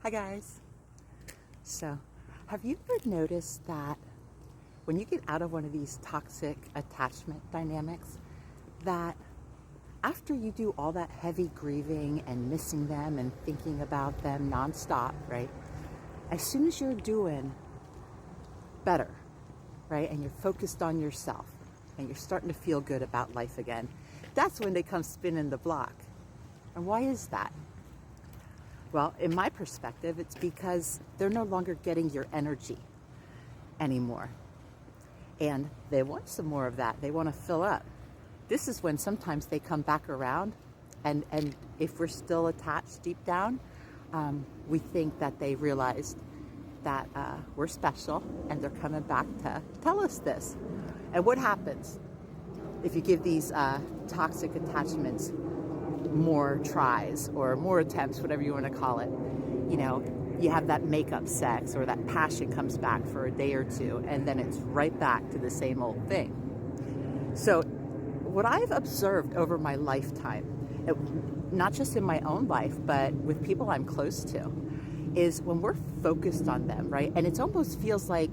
Hi guys. So, have you ever noticed that when you get out of one of these toxic attachment dynamics, that after you do all that heavy grieving and missing them and thinking about them nonstop, right? As soon as you're doing better, right, and you're focused on yourself and you're starting to feel good about life again, that's when they come spinning the block. And why is that? Well, in my perspective, it's because they're no longer getting your energy anymore. And they want some more of that. They want to fill up. This is when sometimes they come back around. And if we're still attached deep down, we think that they realized that we're special and they're coming back to tell us this. And what happens if you give these toxic attachments more tries or more attempts, whatever you want to call it? You know, you have that makeup sex or that passion comes back for a day or two, and then it's right back to the same old thing. So what I've observed over my lifetime, not just in my own life, but with people I'm close to, is when we're focused on them, right? And it almost feels like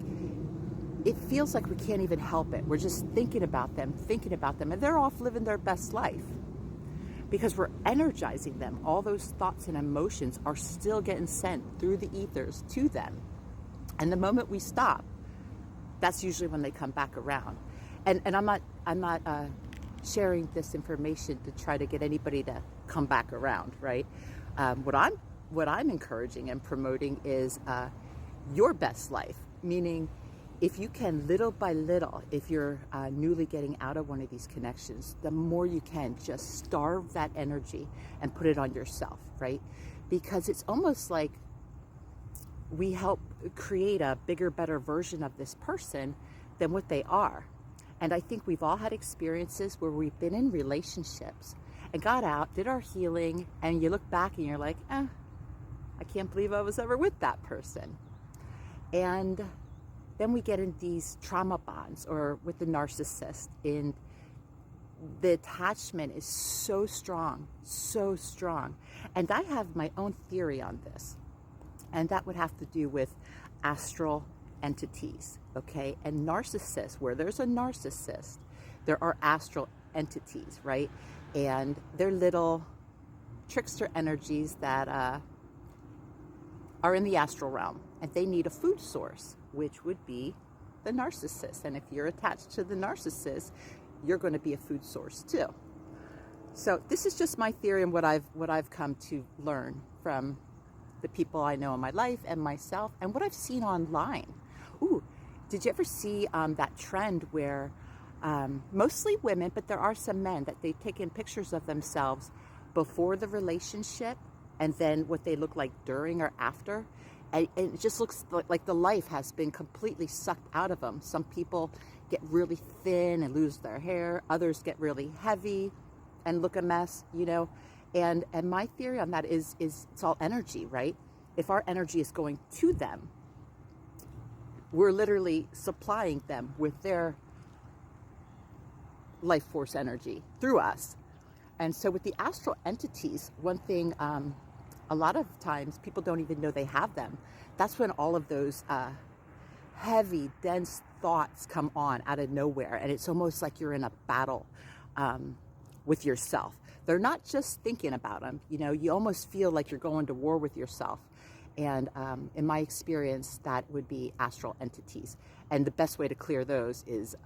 we can't even help it. We're just thinking about them, and they're off living their best life. Because we're energizing them. All those thoughts and emotions are still getting sent through the ethers to them. And the moment we stop, that's usually when they come back around. And I'm not sharing this information to try to get anybody to come back around, right? What I'm encouraging and promoting is your best life, meaning if you can, little by little, if you're newly getting out of one of these connections, the more you can just starve that energy and put it on yourself, right? Because it's almost like we help create a bigger, better version of this person than what they are. And I think we've all had experiences where we've been in relationships and got out, did our healing, and you look back and you're like, I can't believe I was ever with that person. And then we get in these trauma bonds or with the narcissist, and the attachment is so strong. And I have my own theory on this, and that would have to do with astral entities, okay? And narcissists, where there's a narcissist, there are astral entities, right? And they're little trickster energies that are in the astral realm, and they need a food source, which would be the narcissist. And if you're attached to the narcissist, you're going to be a food source too. So this is just my theory and what I've come to learn from the people I know in my life and myself, and what I've seen online. Ooh, did you ever see that trend where mostly women, but there are some men, that they've taken pictures of themselves before the relationship and then what they look like during or after? And it just looks like the life has been completely sucked out of them. Some people get really thin and lose their hair. Others get really heavy and look a mess, you know. And my theory on that is it's all energy, right? If our energy is going to them, we're literally supplying them with their life force energy through us. And so with the astral entities, one thing, a lot of times people don't even know they have them. That's when all of those heavy, dense thoughts come on out of nowhere. And it's almost like you're in a battle with yourself. They're not just thinking about them. You know, you almost feel like you're going to war with yourself. And in my experience, that would be astral entities. And the best way to clear those is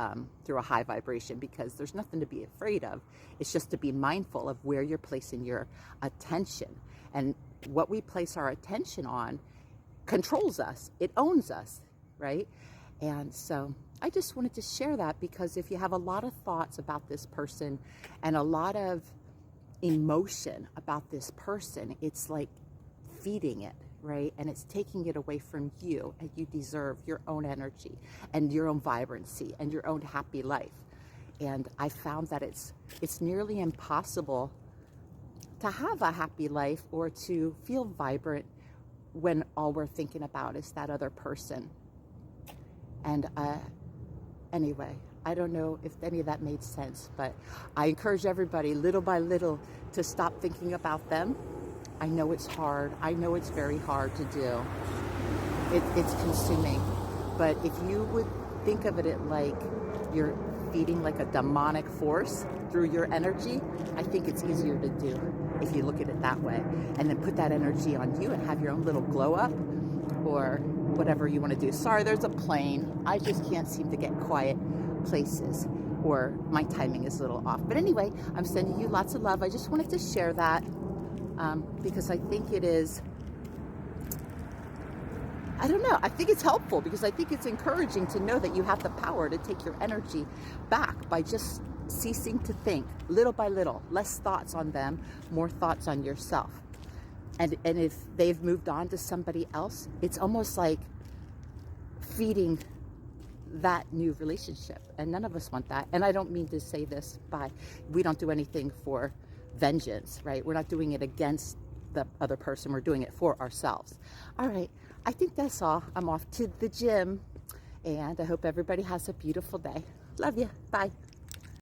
through a high vibration, because there's nothing to be afraid of. It's just to be mindful of where you're placing your attention. And what we place our attention on controls us. It owns us, right? And so I just wanted to share that, because if you have a lot of thoughts about this person and a lot of emotion about this person, it's like feeding it, right? And it's taking it away from you, and you deserve your own energy and your own vibrancy and your own happy life. And I found that it's nearly impossible to have a happy life or to feel vibrant when all we're thinking about is that other person. And anyway, I don't know if any of that made sense, but I encourage everybody little by little to stop thinking about them I know it's hard. I know it's very hard to do. It's consuming. But if you would think of it like you're feeding like a demonic force through your energy, I think it's easier to do if you look at it that way. And then put that energy on you and have your own little glow up or whatever you want to do. Sorry, there's a plane. I just can't seem to get quiet places, or my timing is a little off. But anyway, I'm sending you lots of love. I just wanted to share that because I think it is, I don't know, I think it's helpful because I think it's encouraging to know that you have the power to take your energy back by just ceasing to think little by little, less thoughts on them, more thoughts on yourself. And if they've moved on to somebody else, it's almost like feeding that new relationship. And none of us want that. And I don't mean to say this by, we don't do anything for vengeance, right? We're not doing it against the other person. We're doing it for ourselves. All right. I think that's all. I'm off to the gym and I hope everybody has a beautiful day. Love you. Bye.